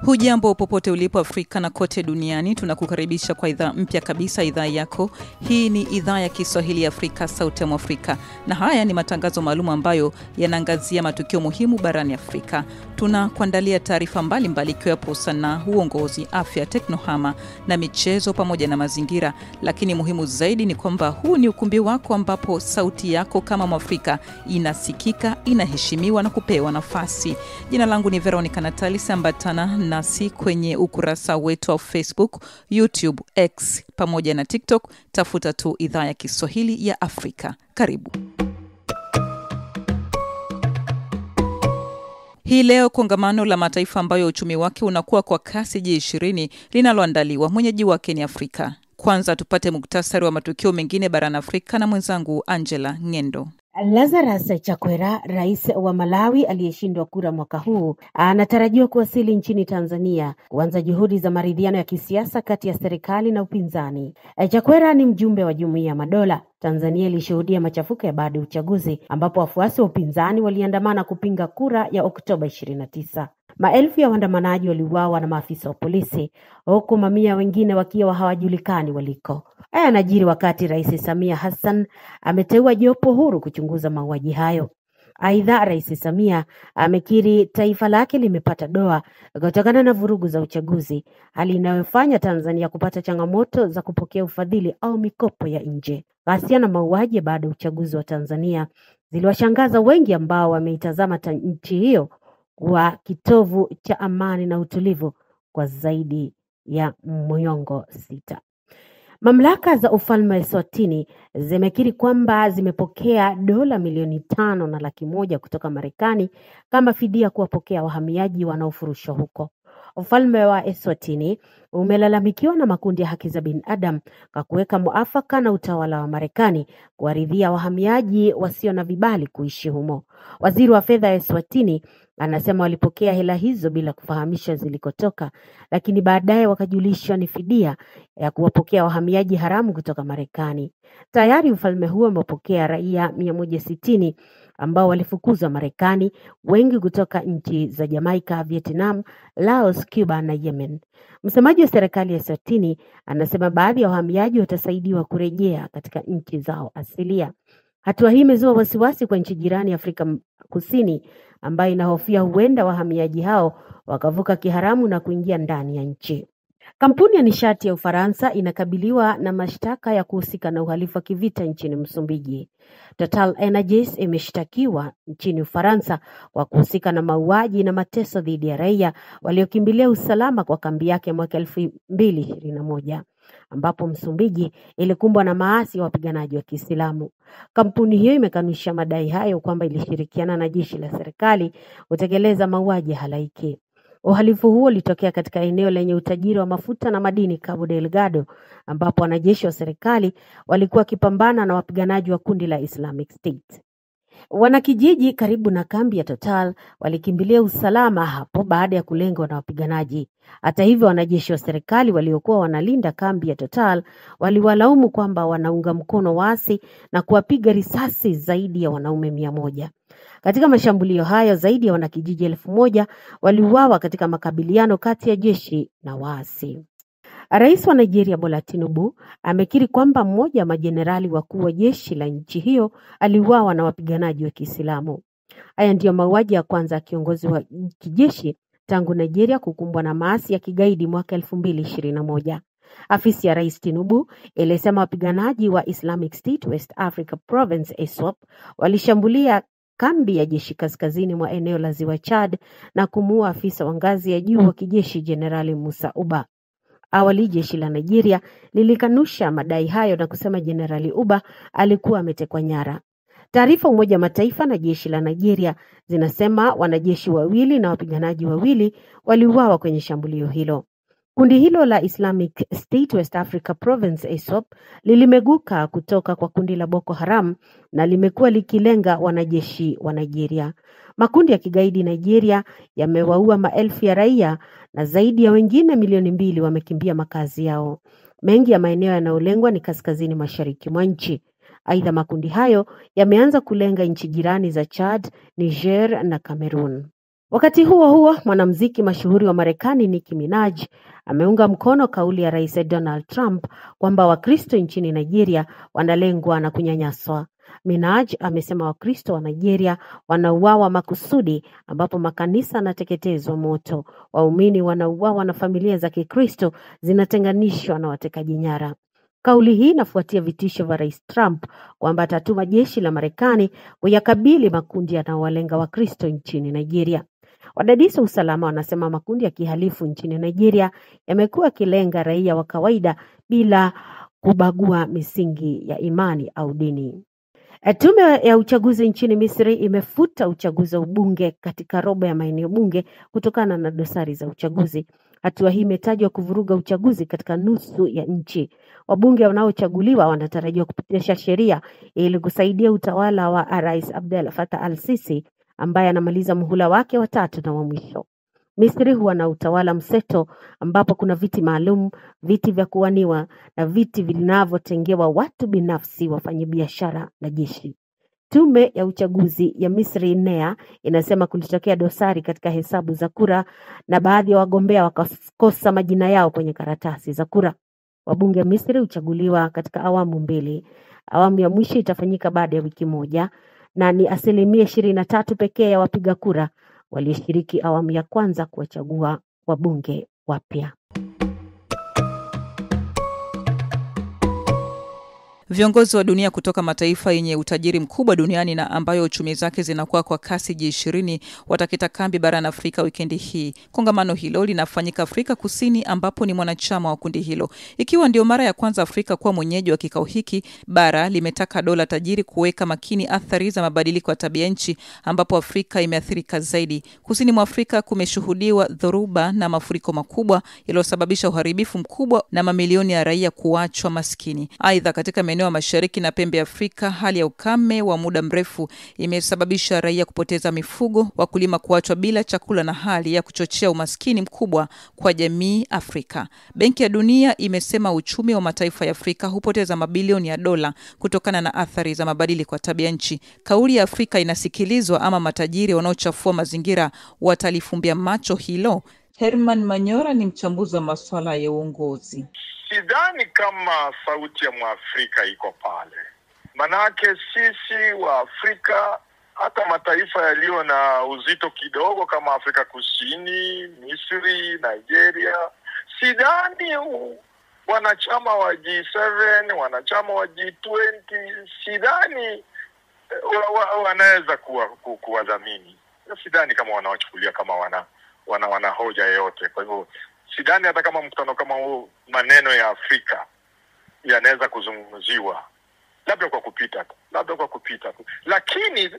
Hujambo popote ulipo Afrika na kote duniani, tunakukaribisha kwa idhaa mpya kabisa, idhaa yako. Hii ni idhaa ya Kiswahili ya Afrika, Sauti ya Afrika. Na haya ni matangazo maalum ambayo yanaangazia matukio muhimu barani Afrika. Tunakuandalia taarifa mbalimbali ikiwepo sanaa, uongozi, afya, teknohama na michezo pamoja na mazingira. Lakini muhimu zaidi ni kwamba huu ni ukumbi wako ambapo sauti yako kama Mwafrika inasikika, inaheshimiwa na kupewa nafasi. Jina langu ni Veronica Natalis, ambatana nasi kwenye ukurasa wetu wa Facebook, YouTube, X pamoja na TikTok. Tafuta tu idhaa ya Kiswahili ya Afrika. Karibu. Hii leo kongamano la mataifa ambayo uchumi wake unakuwa kwa kasi G20 linaloandaliwa, mwenyeji wake ni Afrika. Kwanza tupate muktasari wa matukio mengine barani Afrika na mwenzangu Angela Ngendo. Lazarus Chakwera, rais wa Malawi aliyeshindwa kura mwaka huu, anatarajiwa kuwasili nchini Tanzania kuanza juhudi za maridhiano ya kisiasa kati ya serikali na upinzani. Chakwera ni mjumbe wa Jumuiya ya Madola. Tanzania ilishuhudia machafuko ya baada ya uchaguzi ambapo wafuasi wa upinzani waliandamana kupinga kura ya Oktoba 29. Maelfu ya waandamanaji waliuawa na maafisa wa polisi, huku mamia wengine wakiwa hawajulikani waliko. Haya yanajiri wakati Rais Samia Hassan ameteua jopo huru kuchunguza mauaji hayo. Aidha, Rais Samia amekiri taifa lake limepata doa kutokana na vurugu za uchaguzi, hali inayofanya Tanzania kupata changamoto za kupokea ufadhili au mikopo ya nje. Ghasia na mauaji baada ya uchaguzi wa Tanzania ziliwashangaza wengi ambao wameitazama nchi hiyo kwa kitovu cha amani na utulivu kwa zaidi ya miongo 6. Mamlaka za ufalme wa Eswatini zimekiri kwamba zimepokea dola milioni 5.1 kutoka Marekani kama fidia kuwapokea wahamiaji wanaofurushwa huko. Ufalme wa Eswatini umelalamikiwa na makundi ya haki za binadamu kwa kuweka muafaka na utawala wa Marekani kuwaridhia wahamiaji wasio na vibali kuishi humo. Waziri wa fedha wa Eswatini anasema walipokea hela hizo bila kufahamisha zilikotoka, lakini baadaye wakajulishwa ni fidia ya kuwapokea wahamiaji haramu kutoka Marekani. Tayari ufalme huo umepokea raia 160 ambao walifukuzwa Marekani, wengi kutoka nchi za Jamaica, Vietnam, Laos, Cuba na Yemen. Msemaji wa serikali ya Eswatini anasema baadhi ya wahamiaji watasaidiwa kurejea katika nchi zao asilia. Hatua hii imezua wasiwasi kwa nchi jirani Afrika Kusini, ambayo inahofia huenda wahamiaji hao wakavuka kiharamu na kuingia ndani ya nchi. Kampuni ya nishati ya Ufaransa inakabiliwa na mashtaka ya kuhusika na uhalifu wa kivita nchini Msumbiji. Total Energies imeshtakiwa nchini Ufaransa kwa kuhusika na mauaji na mateso dhidi ya raia waliokimbilia usalama kwa kambi yake mwaka 2021, ambapo Msumbiji ilikumbwa na maasi ya wapiganaji wa Kiislamu. Kampuni hiyo imekanusha madai hayo kwamba ilishirikiana na jeshi la serikali kutekeleza mauaji halaiki. Uhalifu huo ulitokea katika eneo lenye utajiri wa mafuta na madini Cabo Delgado, ambapo wanajeshi wa serikali walikuwa wakipambana na wapiganaji wa kundi la Islamic State. Wanakijiji karibu na kambi ya Total walikimbilia usalama hapo baada ya kulengwa na wapiganaji. Hata hivyo, wanajeshi wa serikali waliokuwa wanalinda kambi ya Total waliwalaumu kwamba wanaunga mkono waasi na kuwapiga risasi zaidi ya wanaume 100. Katika mashambulio hayo zaidi ya wanakijiji 1000 waliuawa katika makabiliano kati ya jeshi na waasi. Rais wa Nigeria Bola Tinubu amekiri kwamba mmoja wa majenerali wakuu wa jeshi la nchi hiyo aliuawa na wapiganaji wa Kiislamu. Haya ndiyo mauaji ya kwanza ya kiongozi wa kijeshi tangu Nigeria kukumbwa na maasi ya kigaidi mwaka 2021. Afisi ya Rais Tinubu ilisema wapiganaji wa Islamic State West Africa Province ISWAP walishambulia kambi ya jeshi kaskazini mwa eneo la Ziwa Chad na kumuua afisa wa ngazi ya juu wa kijeshi Jenerali Musa Uba. Awali jeshi la Nigeria lilikanusha madai hayo na kusema Jenerali Uba alikuwa ametekwa nyara. Taarifa Umoja wa Mataifa na jeshi la Nigeria zinasema wanajeshi 2 na wapiganaji 2 waliuawa kwenye shambulio hilo. Kundi hilo la Islamic State West Africa Province ISWAP lilimeguka kutoka kwa kundi la Boko Haram na limekuwa likilenga wanajeshi wa Nigeria. Makundi ya kigaidi Nigeria yamewaua maelfu ya raia na zaidi ya wengine milioni 2 wamekimbia makazi yao. Mengi ya maeneo yanayolengwa ni kaskazini mashariki mwa nchi. Aidha, makundi hayo yameanza kulenga nchi jirani za Chad, Niger na Cameroon. Wakati huo huo, mwanamuziki mashuhuri wa Marekani Nicki Minaj ameunga mkono kauli ya Rais Donald Trump kwamba Wakristo nchini Nigeria wanalengwa na kunyanyaswa. Minaj amesema Wakristo wa Nigeria wanauawa makusudi, ambapo makanisa yanateketezwa moto, waumini wanauawa na familia za Kikristo zinatenganishwa na watekaji nyara. Kauli hii inafuatia vitisho vya Rais Trump kwamba atatuma jeshi la Marekani kuyakabili makundi yanayowalenga Wakristo nchini Nigeria. Wadadisi wa usalama wanasema makundi ya kihalifu nchini Nigeria yamekuwa yakilenga raia wa kawaida bila kubagua misingi ya imani au dini. Tume ya uchaguzi nchini Misri imefuta uchaguzi wa ubunge katika robo ya maeneo bunge kutokana na dosari za uchaguzi. Hatua hii imetajwa kuvuruga uchaguzi katika nusu ya nchi. Wabunge wanaochaguliwa wanatarajiwa kupitisha sheria ili kusaidia utawala wa Rais Abdel Fattah al-Sisi ambaye anamaliza muhula wake wa 3 na wa mwisho. Misri huwa na utawala mseto ambapo kuna viti maalum, viti vya kuwaniwa na viti vinavyotengewa watu binafsi, wafanyabiashara na jeshi. Tume ya uchaguzi ya Misri NEA inasema kulitokea dosari katika hesabu za kura na baadhi ya wagombea wakakosa majina yao kwenye karatasi za kura. Wabunge Misri huchaguliwa katika awamu 2. Awamu ya mwisho itafanyika baada ya wiki moja na ni 23% pekee ya wapiga kura walioshiriki awamu ya kwanza kuwachagua wabunge wapya. Viongozi wa dunia kutoka mataifa yenye utajiri mkubwa duniani na ambayo uchumi zake zinakuwa kwa kasi G20 watakita kambi barani Afrika wikendi hii. Kongamano hilo linafanyika Afrika Kusini ambapo ni mwanachama wa kundi hilo. Ikiwa ndio mara ya kwanza Afrika kuwa mwenyeji wa kikao hiki, bara limetaka dola tajiri kuweka makini athari za mabadiliko ya tabia nchi ambapo Afrika imeathirika zaidi. Kusini mwa Afrika kumeshuhudiwa dhoruba na mafuriko makubwa yaliyosababisha uharibifu mkubwa na mamilioni ya raia kuachwa maskini. Aidha, katika maeneo ya mashariki na pembe Afrika, hali ya ukame wa muda mrefu imesababisha raia kupoteza mifugo, wakulima kuachwa bila chakula na hali ya kuchochea umaskini mkubwa kwa jamii Afrika. Benki ya Dunia imesema uchumi wa mataifa ya Afrika hupoteza mabilioni ya dola kutokana na athari za mabadiliko ya tabia nchi. Kauli ya Afrika inasikilizwa ama matajiri wanaochafua mazingira watalifumbia macho hilo? Herman Manyora ni mchambuzi wa masuala ya uongozi. Sidhani kama sauti ya Mwafrika iko pale. Manake sisi wa Afrika, hata mataifa yaliyo na uzito kidogo kama Afrika Kusini, Misri, Nigeria, sidhani wanachama wa G7, wanachama wa G20, sidhani wanaweza kuwadhamini. Sidhani kama wanawachukulia kama wana hoja yoyote. Kwa hivyo sidhani hata kama mkutano kama huo maneno ya Afrika yanaweza kuzungumziwa, labda kwa kupita tu. Lakini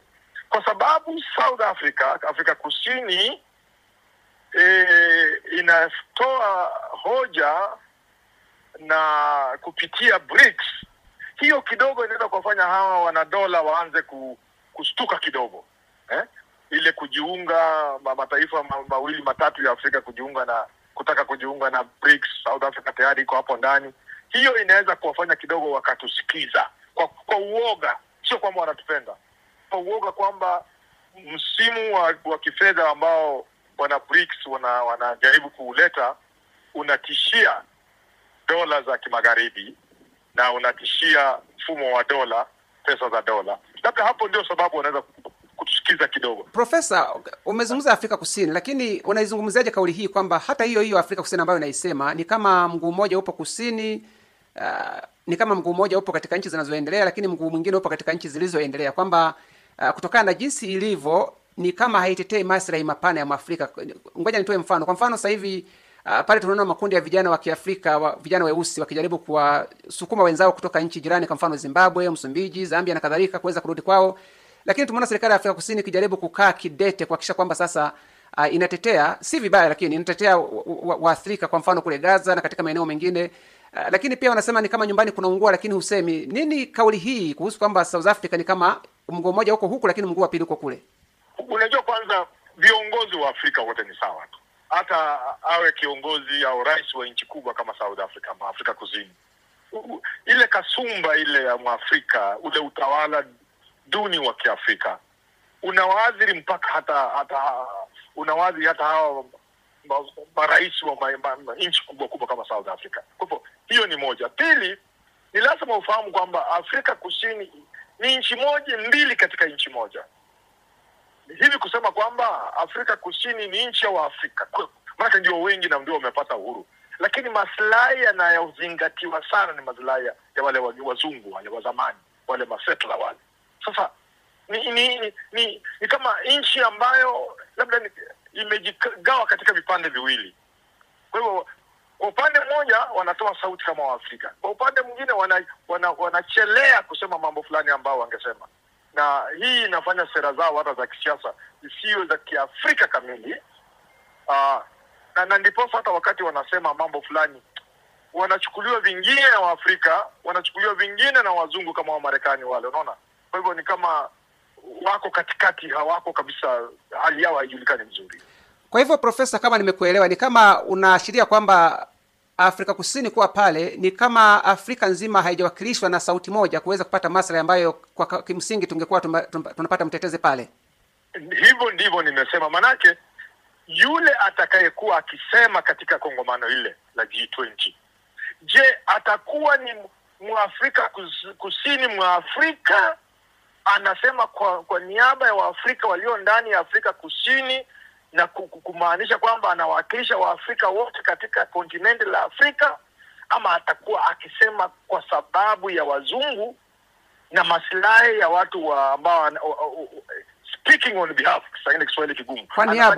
kwa sababu South Africa, Afrika Kusini inatoa hoja na kupitia BRICS, hiyo kidogo inaweza kufanya hawa wanadola waanze kustuka kidogo. Ile kujiunga mataifa mawili matatu ya Afrika kutaka kujiunga na BRICS, South Africa tayari iko hapo ndani. Hiyo inaweza kuwafanya kidogo wakatusikiza kwa uoga, sio kwamba wanatupenda. Kwa uoga kwamba msimu wa kifedha ambao wana BRICS wanajaribu kuuleta unatishia dola za kimagharibi na unatishia mfumo wa dola, pesa za dola. Labda hapo ndio sababu wanaweza kutusikiza kidogo. Profesa, umezungumza Afrika Kusini, lakini unaizungumziaje kauli hii kwamba hata hiyo Afrika Kusini ambayo inaisema ni kama mguu mmoja upo kusini, ni kama mguu mmoja upo katika nchi zinazoendelea lakini mguu mwingine upo katika nchi zilizoendelea, kwamba kutokana na jinsi ilivyo ni kama haitetei maslahi mapana ya Afrika. Ngoja nitoe mfano. Kwa mfano sasa hivi pale tunaona makundi ya vijana wa Kiafrika, vijana weusi wakijaribu kuwasukuma wenzao kutoka nchi jirani, kwa mfano Zimbabwe, Msumbiji, Zambia na kadhalika, kuweza kurudi kwao. Lakini tumeona serikali ya Afrika Kusini kijaribu kukaa kidete kuhakikisha kwamba sasa inatetea, si vibaya, lakini inatetea waathirika, kwa mfano kule Gaza na katika maeneo mengine. Lakini pia wanasema ni kama nyumbani kunaungua lakini husemi. Nini kauli hii kuhusu kwamba South Africa ni kama mguu mmoja huko lakini mguu wa pili huko kule? Unajua, kwanza viongozi wa Afrika wote ni sawa tu. Hata awe kiongozi au rais wa nchi kubwa kama South Africa, Afrika Kusini. Ile kasumba ile ya Mwafrika, ule utawala duni wa Kiafrika unawaathiri mpaka hata unawazi hata hawa marais wa nchi kubwa kama South Africa. Kwa hivyo hiyo ni moja. Pili, ni lazima ufahamu kwamba Afrika Kusini ni nchi moja mbili katika nchi moja. Hivi kusema kwamba Afrika Kusini ni nchi ya Afrika, maana ndio wengi na ndio wamepata uhuru. Lakini maslahi yanayozingatiwa sana ni maslahi ya wale wazungu wale wa zamani, wale masettler wale. Sasa ni kama nchi ambayo labda imejigawa katika vipande viwili. Kwa hivyo kwa upande mmoja wanatoa sauti kama Waafrika, kwa upande mwingine wanachelea kusema mambo fulani ambao wangesema, na hii inafanya sera zao hata za kisiasa zisiwe za Kiafrika kamili. Na ndipo hata wakati wanasema mambo fulani wanachukuliwa vingine na Waafrika, wanachukuliwa vingine na wazungu kama wa Marekani wale, unaona. Kwa hivyo ni kama wako katikati, hawako kabisa, hali yao haijulikani vizuri. Kwa hivyo Profesa, kama nimekuelewa, ni kama unaashiria kwamba Afrika Kusini kuwa pale ni kama Afrika nzima haijawakilishwa na sauti moja kuweza kupata maslahi ambayo kwa kimsingi tungekuwa tunapata mtetezi pale. Hivyo ndivyo nimesema, manake yule atakayekuwa akisema katika kongamano ile la G20, je, atakuwa ni Mwafrika Kusini, Mwafrika anasema kwa niaba ya Waafrika walio ndani ya Afrika Kusini, na kumaanisha kwamba anawakilisha Waafrika wote katika kontinenti la Afrika, ama atakuwa akisema kwa sababu ya wazungu na maslahi ya watu ambao speaking on behalf, sasa Kiswahili kigumu,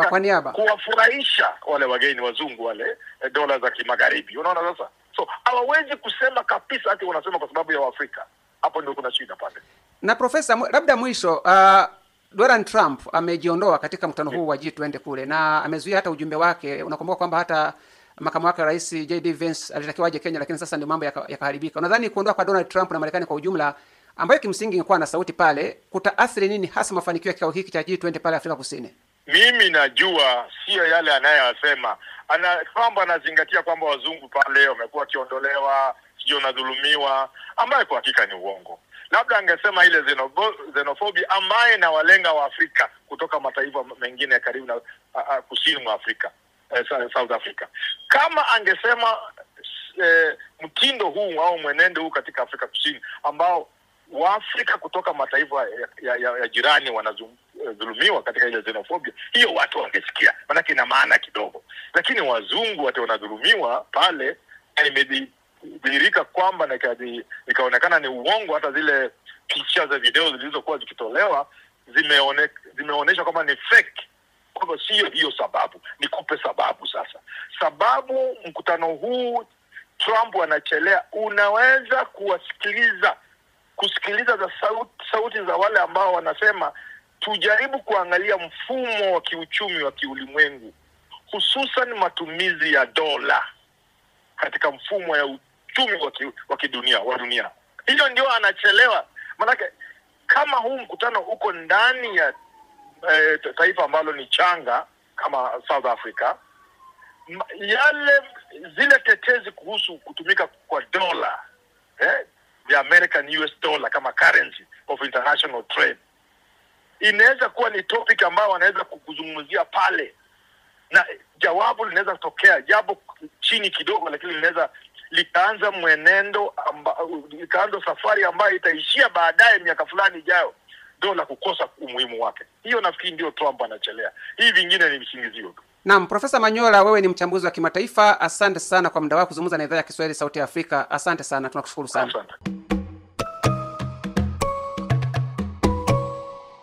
kwa niaba kuwafurahisha wale wageni wazungu wale dola za kimagharibi, unaona. Sasa so hawawezi kusema kabisa ati wanasema kwa sababu ya Waafrika. Hapo ndio kuna shida pale. Na Profesa, labda mwisho, Donald Trump amejiondoa katika mkutano huu wa G20 kule, na amezuia hata ujumbe wake. Unakumbuka kwamba hata makamu wake Rais JD Vance alitakiwa aje Kenya, lakini sasa ndio mambo yakaharibika. Unadhani kuondoa kwa Donald Trump na Marekani kwa ujumla, ambayo kimsingi ingekuwa na sauti pale, kutaathiri nini hasa mafanikio ya kikao hiki cha G20 pale Afrika Kusini? Mimi najua sio yale anayosema. Kwamba anazingatia kwamba wazungu pale wamekuwa kiondolewa, sio nadhulumiwa, ambaye kwa hakika ni uongo. Labda angesema ile xenophobia ambaye na walenga wa Afrika kutoka mataifa mengine ya karibu na kusini mwa Afrika, South Africa. Kama angesema mtindo huu au mwenendo huu katika Afrika Kusini ambao Waafrika kutoka mataifa ya jirani wanadhulumiwa katika ile xenophobia, hiyo watu wangesikia, maana ina maana kidogo. Lakini wazungu wote wanadhulumiwa pale, imedhihirika kwamba na ikaonekana ni uongo. Hata zile picha za video zilizokuwa zikitolewa zimeonyesha kwamba ni fake. Kwa sio hiyo sababu. Nikupe sababu sasa. Sababu mkutano huu Trump anachelea, unaweza kusikiliza za sauti za wale ambao wanasema tujaribu kuangalia mfumo wa kiuchumi wa kiulimwengu, hususan matumizi ya dola katika mfumo ya uchumi wa dunia. Hiyo ndio anachelewa. Manake kama huu mkutano uko ndani ya taifa ambalo ni changa kama South Africa, zile tetezi kuhusu kutumika kwa dola, the American US dollar kama currency of international trade, inaweza kuwa ni topic ambayo wanaweza kuzungumzia pale, na jawabu linaweza kutokea japo chini kidogo, lakini linaweza likaanza mwenendo likaanza safari ambayo itaishia baadaye miaka fulani ijayo dola kukosa umuhimu wake. Hiyo nafikiri ndio Trump anachelea. Hii vingine ni visingizio tu. Naam, Profesa Manyola, wewe ni mchambuzi wa kimataifa. Asante sana kwa muda wako kuzungumza na idhaa ya Kiswahili Sauti ya Afrika. Asante sana, tunakushukuru sana. Asante.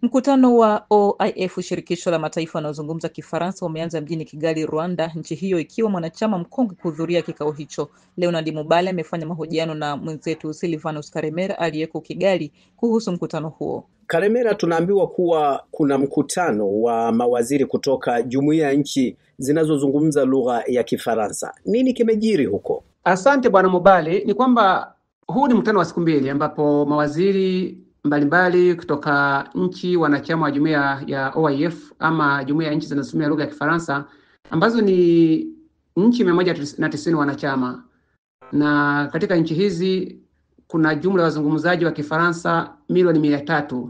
Mkutano wa OIF, shirikisho la mataifa yanayozungumza Kifaransa, umeanza mjini Kigali, Rwanda, nchi hiyo ikiwa mwanachama mkongwe kuhudhuria kikao hicho. Leonard Mubale amefanya mahojiano na mwenzetu Silvanus Karemera aliyeko Kigali kuhusu mkutano huo. Karemera, tunaambiwa kuwa kuna mkutano wa mawaziri kutoka jumuiya ya nchi zinazozungumza lugha ya Kifaransa. Nini kimejiri huko? Asante Bwana Mubale. Ni kwamba huu ni mkutano wa siku mbili ambapo mawaziri mbalimbali kutoka nchi wanachama wa jumuiya ya OIF ama jumuiya ya nchi zinazotumia lugha ya Kifaransa, ambazo ni nchi 190 wanachama, na katika nchi hizi kuna jumla ya wazungumzaji wa Kifaransa milioni 300,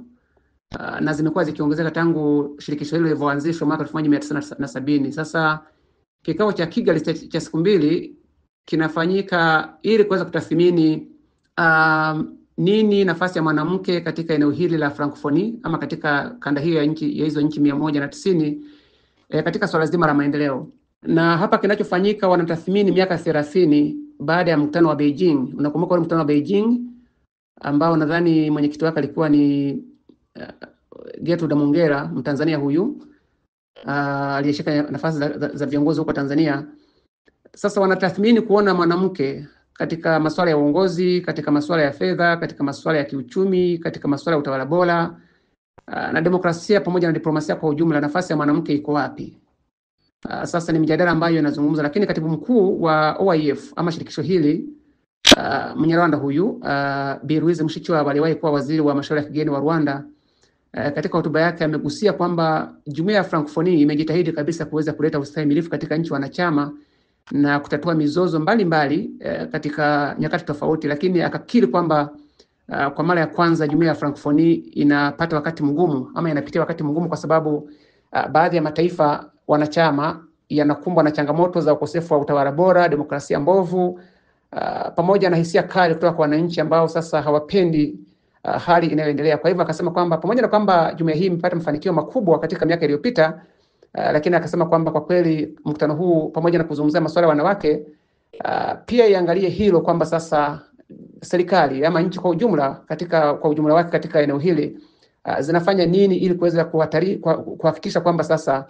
na zimekuwa zikiongezeka tangu shirikisho hilo lilivyoanzishwa mwaka 1970. Sasa kikao cha Kigali cha siku mbili kinafanyika ili kuweza kutathmini nini nafasi ya mwanamke katika eneo hili la Francophonie ama katika kanda hiyo ya hizo nchi 190 katika swala zima la maendeleo. Na hapa kinachofanyika, wanatathmini miaka 30 baada ya mkutano wa Beijing. Unakumbuka ule mkutano wa Beijing ambao nadhani mwenyekiti wake alikuwa ni Gertrude Mongera, Mtanzania huyu aliyeshika nafasi za viongozi huko Tanzania. Sasa wanatathmini kuona mwanamke katika masuala ya uongozi, katika masuala ya fedha, katika masuala ya kiuchumi, katika masuala ya utawala bora na demokrasia pamoja na diplomasia kwa ujumla, nafasi ya mwanamke iko wapi? Sasa ni mjadala ambayo inazungumza, lakini katibu mkuu wa OIF ama shirikisho hili Mnyarwanda huyu Bi Louise Mushikiwabo aliwahi kuwa waziri wa mashauri ya kigeni wa Rwanda. Katika hotuba yake amegusia kwamba jumuiya ya Francophonie imejitahidi kabisa kuweza kuleta ustahimilifu katika nchi wanachama na kutatua mizozo mbalimbali katika nyakati tofauti, lakini akakiri kwamba kwa mara ya kwanza jumuiya ya Francophonie inapata wakati mgumu ama inapitia wakati mgumu kwa sababu baadhi ya mataifa wanachama yanakumbwa na changamoto za ukosefu wa utawala bora, demokrasia mbovu, pamoja na hisia kali kutoka kwa wananchi ambao sasa hawapendi hali inayoendelea. Kwa hivyo akasema kwamba pamoja na kwamba jumuiya hii imepata mafanikio makubwa katika miaka iliyopita, lakini akasema kwamba kwa kweli mkutano huu pamoja na kuzungumzia masuala ya wanawake pia iangalie hilo kwamba sasa serikali ama nchi kwa ujumla wake katika eneo hili zinafanya nini ili kuweza kuhakikisha kwamba sasa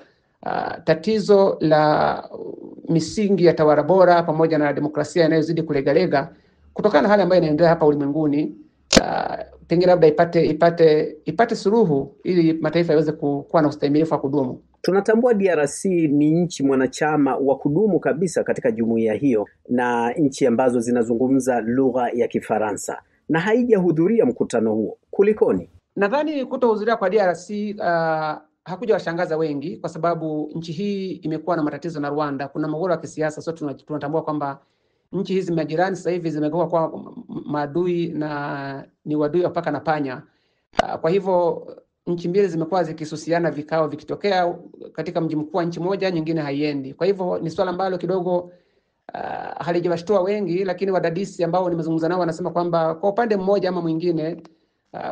tatizo la misingi ya tawala bora pamoja na demokrasia inayozidi kulegalega kutokana na hali ambayo inaendelea hapa ulimwenguni pengine labda ipate suluhu ili mataifa yaweze kuwa na ustahimilifu wa kudumu. Tunatambua DRC ni nchi mwanachama wa kudumu kabisa katika jumuiya hiyo na nchi ambazo zinazungumza lugha ya Kifaransa na haijahudhuria mkutano huo. Kulikoni? Nadhani kutohudhuria kwa DRC hakuja washangaza wengi kwa sababu nchi hii imekuwa na matatizo na Rwanda. Kuna mgogoro wa kisiasa, sote tunatambua kwamba nchi hizi majirani sasa hivi zimegawa kwa maadui na ni wadui wa paka na panya. Kwa hivyo nchi mbili zimekuwa zikisusiana vikao vikitokea katika mji mkuu wa nchi moja, nyingine haiendi. Kwa hivyo ni swala ambalo kidogo halijawashtua wengi, lakini wadadisi ambao nimezungumza nao wanasema kwamba kwa upande mmoja ama mwingine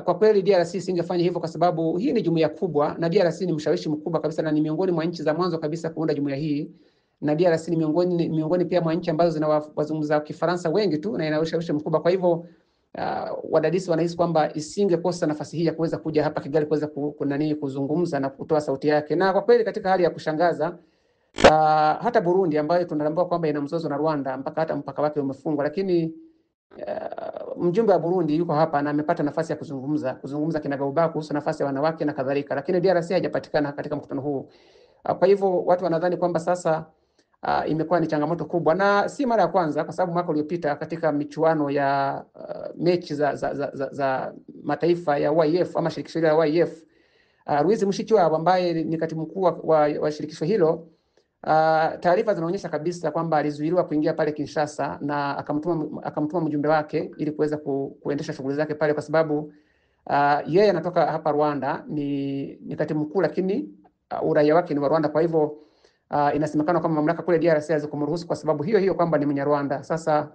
kwa kweli DRC singefanya hivyo kwa sababu hii ni jumuiya kubwa na DRC ni mshawishi mkubwa kabisa na ni miongoni mwa nchi za mwanzo kabisa kuunda jumuiya hii. Na DRC ni miongoni pia mwa nchi ambazo zinawazungumza Kifaransa wengi tu na ina ushawishi mkubwa. Kwa hivyo wadadisi wanahisi kwamba isingekosa nafasi hii ya kuweza kuja hapa Kigali kuweza kuzungumza na kutoa sauti yake. Na kwa kweli katika hali ya kushangaza hata Burundi ambayo tunatambua kwamba ina mzozo na Rwanda mpaka hata mpaka wake umefungwa, lakini mjumbe wa Burundi yuko hapa na amepata nafasi ya kuzungumza kinagaubaga kuhusu nafasi ya wanawake na kadhalika, lakini DRC haijapatikana katika mkutano huu. Kwa hivyo watu wanadhani kwamba sasa imekuwa ni changamoto kubwa na si mara ya kwanza, kwa sababu mwaka uliopita katika michuano ya mechi za mataifa ya OIF ama shirikisho la OIF, Louise Mushikiwabo ambaye ni katibu mkuu wa shirikisho hilo, taarifa zinaonyesha kabisa kwamba alizuiliwa kuingia pale Kinshasa na akamtuma mjumbe wake ili kuweza kuendesha shughuli zake pale, kwa sababu yeye anatoka hapa Rwanda, ni katibu mkuu, lakini uraia wake ni wa Rwanda. Kwa hivyo inasemekana kwamba mamlaka kule DRC hazikumruhusu kwa sababu hiyo kwamba ni Mnyarwanda. Sasa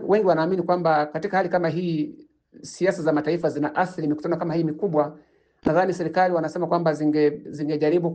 wengi wanaamini kwamba katika hali kama hii siasa za mataifa zina athiri mikutano kama hii mikubwa. Nadhani serikali wanasema kwamba zingejaribu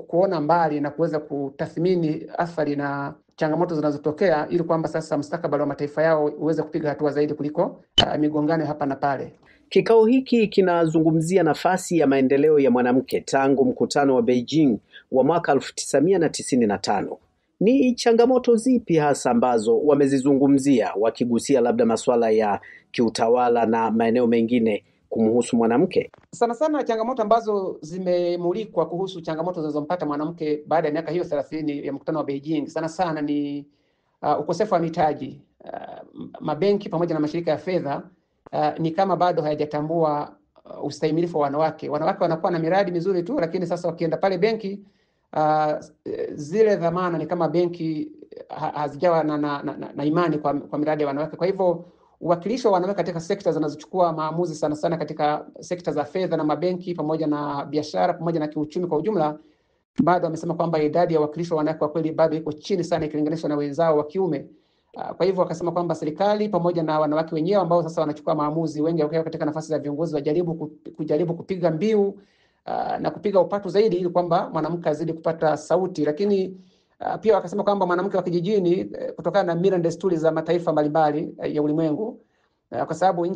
kuona mbali na kuweza kutathmini athari na changamoto zinazotokea ili kwamba sasa mustakabali wa mataifa yao uweze kupiga hatua zaidi kuliko migongano hapa na pale. Kikao hiki kinazungumzia nafasi ya maendeleo ya mwanamke tangu mkutano wa Beijing wa mwaka 1995. Ni changamoto zipi hasa ambazo wamezizungumzia wakigusia labda masuala ya kiutawala na maeneo mengine kumhusu mwanamke? Sana sana changamoto ambazo zimemulikwa kuhusu changamoto zinazompata mwanamke baada ya miaka hiyo 30 ya mkutano wa Beijing sana sana ni ukosefu wa mitaji. Mabenki pamoja na mashirika ya fedha ni kama bado hayajatambua ustahimilifu wa wanawake. Wanawake wanakuwa na miradi mizuri tu, lakini sasa wakienda pale benki zile dhamana ni kama benki hazijawa na imani kwa miradi ya wanawake. Kwa hivyo uwakilishi wa wanawake katika sekta zinazochukua maamuzi sana sana katika sekta za fedha na mabenki pamoja na biashara pamoja na kiuchumi kwa ujumla, bado wamesema kwamba idadi ya uwakilishi wa wanawake kwa kweli bado iko chini sana ikilinganishwa na wenzao wa kiume. Kwa hivyo wakasema kwamba serikali pamoja na wanawake wenyewe ambao sasa wanachukua maamuzi, wengi wakiwa katika nafasi za viongozi, kujaribu kupiga mbiu na kupiga upatu zaidi ili kwamba mwanamke azidi kupata sauti. Lakini pia wakasema kwamba mwanamke wa kijijini, kutokana na mila na desturi za mataifa mbalimbali ya ulimwengu, kwa sababu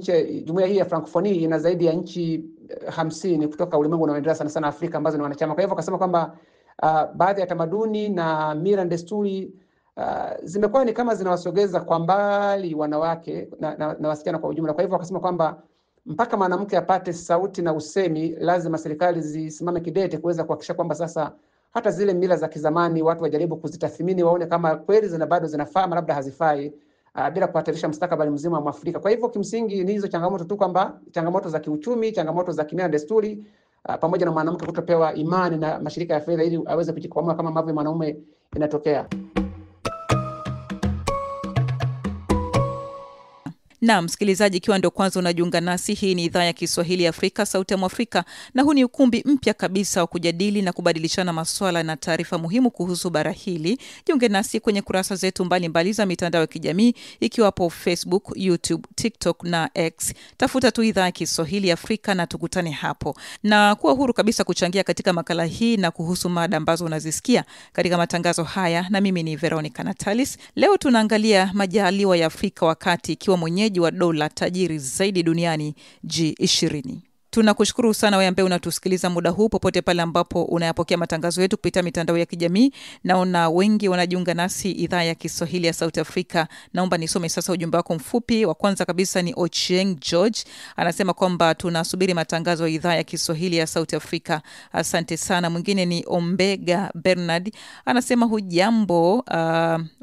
jumuiya hii ya Francophonie ina zaidi ya nchi 50 kutoka ulimwengu unaoendelea sana sana Afrika ambazo ni wanachama. Kwa hivyo wakasema kwamba baadhi ya tamaduni na mila na desturi zimekuwa ni kama zinawasogeza kwa mbali wanawake na wasichana kwa ujumla. Kwa hivyo wakasema kwamba mpaka mwanamke apate sauti na usemi, lazima serikali zisimame kidete kuweza kuhakikisha kwamba sasa hata zile mila za kizamani watu wajaribu kuzitathmini, waone kama kweli bado zinafaa ama labda hazifai, bila kuhatarisha mustakabali mzima wa Afrika. Kwa hivyo kimsingi ni hizo changamoto tu, kwamba changamoto za kiuchumi, changamoto za kimila na desturi, pamoja na mwanamke kutopewa imani na mashirika ya fedha ili aweze kujikwamua kama ambavyo mwanaume inatokea. Na msikilizaji, ikiwa ndio kwanza unajiunga nasi, hii ni idhaa ya Kiswahili ya Afrika, Sauti ya Mwafrika, na huu ni ukumbi mpya kabisa wa kujadili na kubadilishana masuala na taarifa muhimu kuhusu bara hili. Jiunge nasi kwenye kurasa zetu mbalimbali za mitandao ya kijamii, ikiwapo Facebook, YouTube, TikTok na X. Tafuta tu idhaa ya Kiswahili ya Afrika na tukutane hapo. Na kuwa huru kabisa kuchangia katika makala hii na kuhusu mada ambazo unazisikia katika matangazo haya. Na mimi ni Veronica Natalis. Leo tunaangalia majaliwa ya Afrika wakati ikiwa mwenyeji wa dola tajiri zaidi duniani G20. Tunakushukuru sana wewe ambaye unatusikiliza muda huu popote pale ambapo unayapokea matangazo yetu kupitia mitandao ya kijamii. Naona wengi wanajiunga nasi idhaa ya Kiswahili ya South Africa. Naomba nisome sasa ujumbe wako mfupi. Wa kwanza kabisa ni Ochieng George. Anasema kwamba tunasubiri matangazo ya idhaa ya Kiswahili ya South Africa. Asante sana. Mwingine ni Ombega Bernard. Anasema hujambo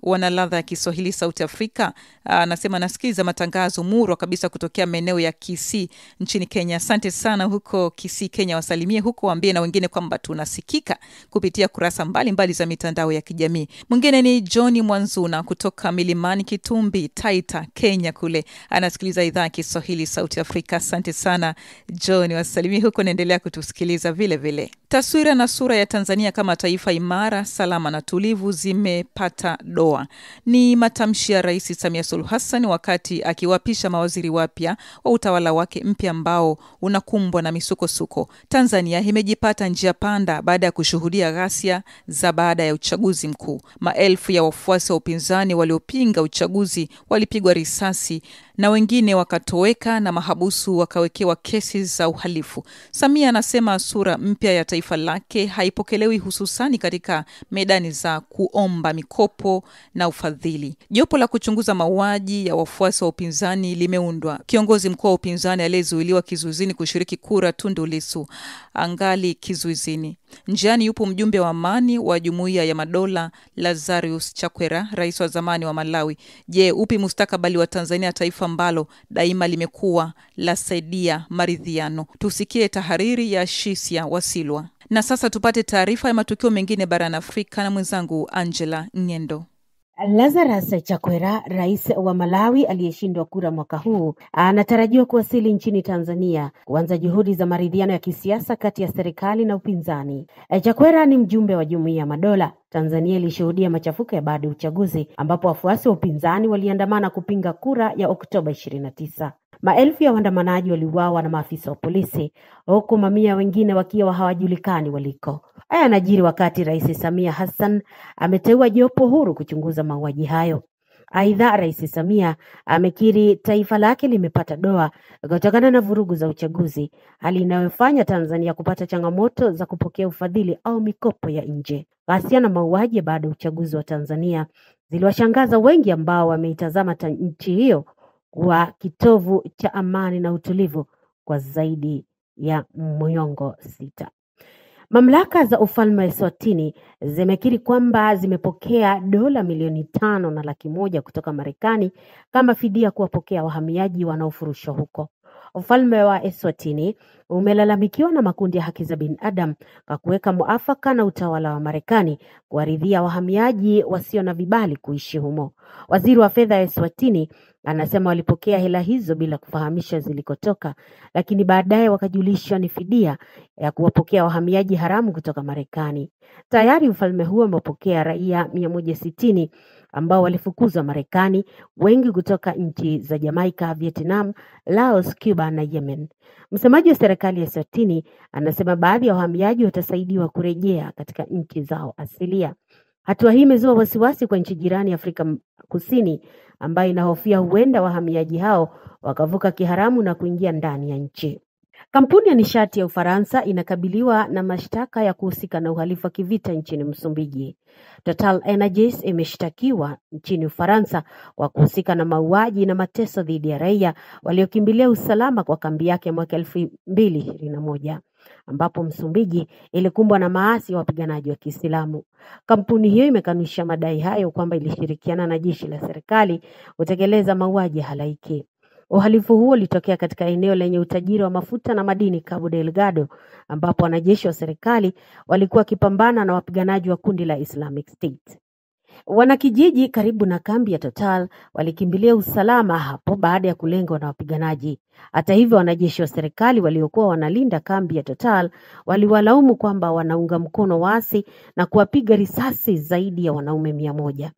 wanaladha ya Kiswahili South Africa. Anasema nasikiliza matangazo murwa kabisa kutokea maeneo ya Kisii nchini Kenya. Asante sana huko Kisii Kenya, wasalimie huko, waambie na wengine kwamba tunasikika kupitia kurasa mbalimbali za mitandao ya kijamii. Mwingine ni Johnny Mwanzuna kutoka Milimani Kitumbi, Taita, Kenya kule. Anasikiliza idhaa ya Kiswahili South Africa. Asante sana Johnny, wasalimie huko, naendelea kutusikiliza vile vile. Taswira na sura ya Tanzania kama taifa imara, salama na tulivu zimepata doa. Ni matamshi ya Rais Samia Suluhu Hassan wakati akiwapisha mawaziri wapya wa utawala wake mpya ambao unakumbwa na misukosuko. Tanzania imejipata njia panda baada ya kushuhudia ghasia za baada ya uchaguzi mkuu. Maelfu ya wafuasi wa upinzani waliopinga uchaguzi walipigwa risasi na wengine wakatoweka na mahabusu wakawekewa kesi za uhalifu. Samia anasema sura mpya ya taifa lake haipokelewi hususani katika medani za kuomba mikopo na ufadhili. Jopo la kuchunguza mauaji ya wafuasi wa upinzani limeundwa. Kiongozi mkuu wa upinzani aliyezuiliwa kizuizini kushiriki kura, Tundu Lissu, angali kizuizini. Njiani yupo mjumbe wa amani wa Jumuiya ya Madola Lazarus Chakwera, rais wa zamani wa Malawi. Je, upi mustakabali wa Tanzania, taifa ambalo daima limekuwa la saidia maridhiano? Tusikie tahariri ya Shisia Wasilwa. Na sasa tupate taarifa ya matukio mengine barani Afrika na mwenzangu Angela Ngendo. Lazarus Chakwera, rais wa Malawi aliyeshindwa kura mwaka huu, anatarajiwa kuwasili nchini Tanzania kuanza juhudi za maridhiano ya kisiasa kati ya serikali na upinzani. Chakwera ni mjumbe wa Jumuiya ya Madola. Tanzania ilishuhudia machafuko ya baada ya uchaguzi ambapo wafuasi wa upinzani waliandamana kupinga kura ya Oktoba 29. Maelfu ya waandamanaji waliuawa na maafisa wa polisi, huku mamia wengine wakiwa hawajulikani waliko. Haya yanajiri wakati Rais Samia Hassan ameteua jopo huru kuchunguza mauaji hayo. Aidha, Rais Samia amekiri taifa lake limepata doa kutokana na vurugu za uchaguzi, hali inayofanya Tanzania kupata changamoto za kupokea ufadhili au mikopo ya nje. Ghasia na mauaji baada ya uchaguzi wa Tanzania ziliwashangaza wengi ambao wameitazama nchi hiyo kwa kitovu cha amani na utulivu kwa zaidi ya miongo 6. Mamlaka za ufalme wa Eswatini zimekiri kwamba zimepokea dola milioni 5.1 kutoka Marekani kama fidia kuwapokea wahamiaji wanaofurushwa huko. Ufalme wa Eswatini umelalamikiwa na makundi ya haki za binadamu kwa kuweka muafaka na utawala wa Marekani kuwaridhia wahamiaji wasio na vibali kuishi humo. Waziri wa fedha ya Eswatini Anasema walipokea hela hizo bila kufahamisha zilikotoka, lakini baadaye wakajulishwa ni fidia ya kuwapokea wahamiaji haramu kutoka Marekani. Tayari ufalme huo umepokea raia 160 ambao walifukuzwa Marekani, wengi kutoka nchi za Jamaica, Vietnam, Laos, Cuba na Yemen. Msemaji wa serikali ya Eswatini anasema baadhi ya wahamiaji watasaidiwa kurejea katika nchi zao asilia. Hatua hii imezua wasiwasi kwa nchi jirani Afrika Kusini, ambayo inahofia huenda wahamiaji hao wakavuka kiharamu na kuingia ndani ya nchi. Kampuni ya nishati ya Ufaransa inakabiliwa na mashtaka ya kuhusika na uhalifu wa kivita nchini Msumbiji. Total Energies imeshtakiwa nchini Ufaransa kwa kuhusika na mauaji na mateso dhidi ya raia waliokimbilia usalama kwa kambi yake mwaka 2021, ambapo Msumbiji ilikumbwa na maasi ya wapiganaji wa Kiislamu. Kampuni hiyo imekanusha madai hayo kwamba ilishirikiana na jeshi la serikali kutekeleza mauaji halaiki. Uhalifu huo ulitokea katika eneo lenye utajiri wa mafuta na madini Cabo Delgado, ambapo wanajeshi wa serikali walikuwa wakipambana na wapiganaji wa kundi la Islamic State. Wanakijiji karibu na kambi ya Total walikimbilia usalama hapo baada ya kulengwa na wapiganaji. Hata hivyo, wanajeshi wa serikali waliokuwa wanalinda kambi ya Total waliwalaumu kwamba wanaunga mkono waasi na kuwapiga risasi zaidi ya wanaume 100.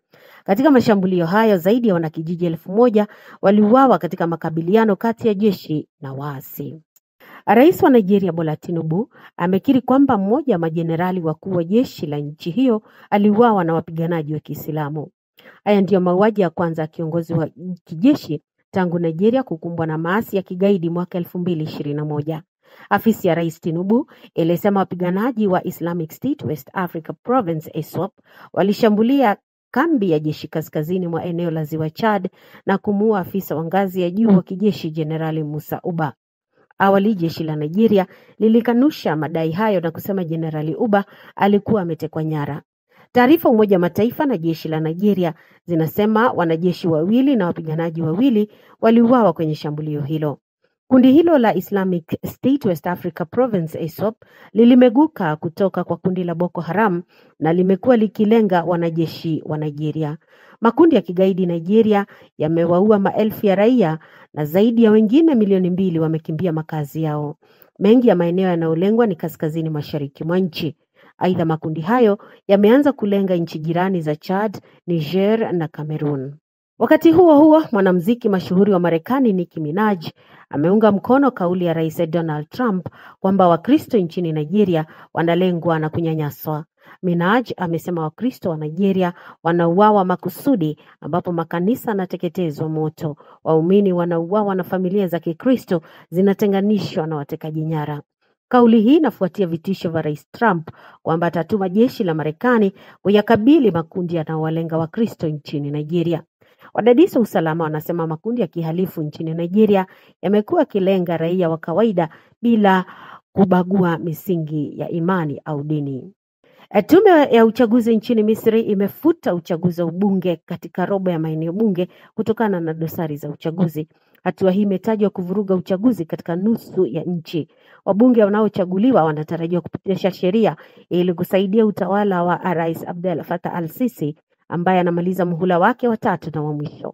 Katika mashambulio hayo zaidi ya wanakijiji 1000 waliuawa katika makabiliano kati ya jeshi na waasi. Rais wa Nigeria Bola Tinubu amekiri kwamba mmoja wa majenerali wakuu wa jeshi la nchi hiyo aliuawa na wapiganaji wa Kiislamu. Haya ndiyo mauaji ya kwanza ya kiongozi wa kijeshi tangu Nigeria kukumbwa na maasi ya kigaidi mwaka 2021. Afisi ya Rais Tinubu ilisema wapiganaji wa Islamic State West Africa Province ISWAP walishambulia kambi ya jeshi kaskazini mwa eneo la Ziwa Chad na kumuua afisa wa ngazi ya juu wa kijeshi Jenerali Musa Uba. Awali jeshi la Nigeria lilikanusha madai hayo na kusema Jenerali Uba alikuwa ametekwa nyara. Taarifa Umoja wa Mataifa na jeshi la Nigeria zinasema wanajeshi 2 na wapiganaji 2 waliuawa kwenye shambulio hilo. Kundi hilo la Islamic State West Africa Province ISWAP lilimeguka kutoka kwa kundi la Boko Haram na limekuwa likilenga wanajeshi wa Nigeria. Makundi ya kigaidi Nigeria yamewaua maelfu ya raia na zaidi ya wengine milioni 2 wamekimbia makazi yao. Mengi ya maeneo yanayolengwa ni kaskazini mashariki mwa nchi. Aidha, makundi hayo yameanza kulenga nchi jirani za Chad, Niger na Cameroon. Wakati huo huo, mwanamuziki mashuhuri wa Marekani Nicki Minaj ameunga mkono kauli ya Rais Donald Trump kwamba Wakristo nchini Nigeria wanalengwa na kunyanyaswa. Minaj amesema Wakristo wa Nigeria wanauawa makusudi, ambapo makanisa yanateketezwa moto, waumini wanauawa na familia za Kikristo zinatenganishwa na watekaji nyara. Kauli hii inafuatia vitisho vya Rais Trump kwamba atatuma jeshi la Marekani kuyakabili makundi yanayowalenga Wakristo nchini Nigeria. Wadadisi wa usalama wanasema makundi ya kihalifu nchini Nigeria yamekuwa yakilenga raia wa kawaida bila kubagua misingi ya imani au dini. Tume ya uchaguzi nchini Misri imefuta uchaguzi wa ubunge katika robo ya maeneo bunge kutokana na dosari za uchaguzi. Hatua hii imetajwa kuvuruga uchaguzi katika nusu ya nchi. Wabunge wanaochaguliwa wanatarajiwa kupitisha sheria ili kusaidia utawala wa Rais Abdel Fattah al-Sisi ambaye anamaliza muhula wake wa 3 na wa mwisho.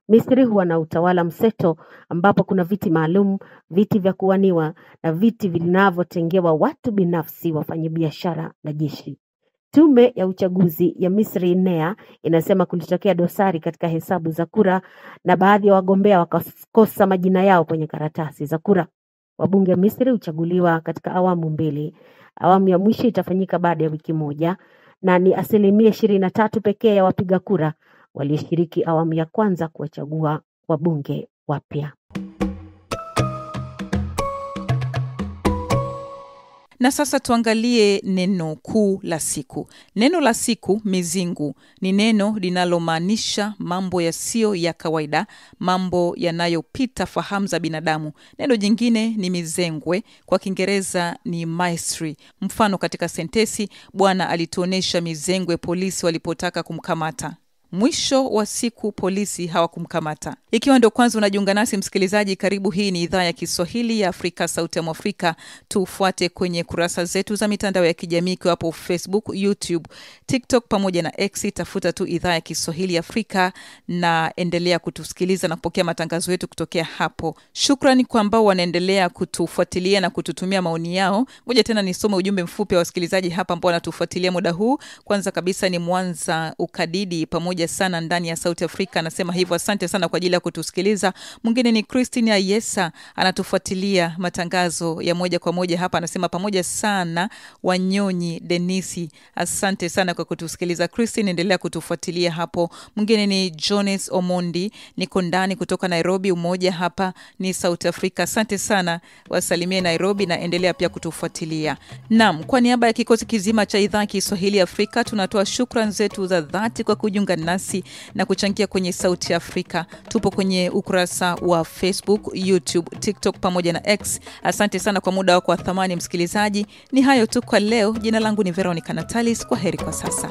Misri huwa na utawala mseto ambapo kuna viti maalum, viti vya kuwaniwa na viti vinavyotengewa watu binafsi, wafanyabiashara na jeshi. Tume ya uchaguzi ya Misri NEA inasema kulitokea dosari katika hesabu za kura na baadhi ya wagombea wakakosa majina yao kwenye karatasi za kura. Wabunge wa Misri huchaguliwa katika awamu 2. Awamu ya mwisho itafanyika baada ya wiki 1 na ni 23% pekee ya wapiga kura walioshiriki awamu ya kwanza kuwachagua wabunge wapya. Na sasa tuangalie neno kuu la siku. Neno la siku, mizingu, ni neno linalomaanisha mambo yasiyo ya kawaida, mambo yanayopita fahamu za binadamu. Neno jingine ni mizengwe, kwa Kiingereza ni mystery. Mfano katika sentesi, Bwana alituonesha mizengwe polisi walipotaka kumkamata. mwisho wa siku polisi hawakumkamata. Ikiwa ndio kwanza unajiunga nasi msikilizaji, karibu. Hii ni idhaa ya Kiswahili ya Afrika Sauti ya Afrika. Tufuate kwenye kurasa zetu za mitandao ya kijamii kwa hapo Facebook, YouTube, TikTok pamoja na X. Tafuta tu idhaa ya Kiswahili ya Afrika na endelea kutusikiliza na kupokea matangazo yetu kutokea hapo. Shukrani kwa ambao wanaendelea kutufuatilia na kututumia maoni yao. Ngoja tena nisome ujumbe mfupi wa wasikilizaji hapa ambao wanatufuatilia muda huu. Kwanza kabisa ni Mwanza Ukadidi, pamoja sana ndani ya Sauti Afrika, anasema hivyo. Asante sana kwa ajili ya kutusikiliza. Mwingine ni Christine Ayesa, anatufuatilia matangazo ya moja kwa moja hapa, anasema pamoja sana Wanyonyi Denisi. Asante sana kwa kutusikiliza Christine, endelea kutufuatilia hapo. Mwingine ni Jones Omondi, niko ndani kutoka Nairobi, umoja hapa ni South Africa. Asante sana, wasalimie Nairobi na endelea pia kutufuatilia. Naam, kwa niaba ya kikosi kizima cha idhaa Kiswahili Afrika tunatoa shukrani zetu za dhati kwa kujiunga nasi na kuchangia kwenye Sauti Afrika. Tupo kwenye ukurasa wa Facebook, YouTube, TikTok pamoja na X. Asante sana kwa muda wako wa thamani msikilizaji. Ni hayo tu kwa leo. Jina langu ni Veronica Natalis. Kwa heri kwa sasa.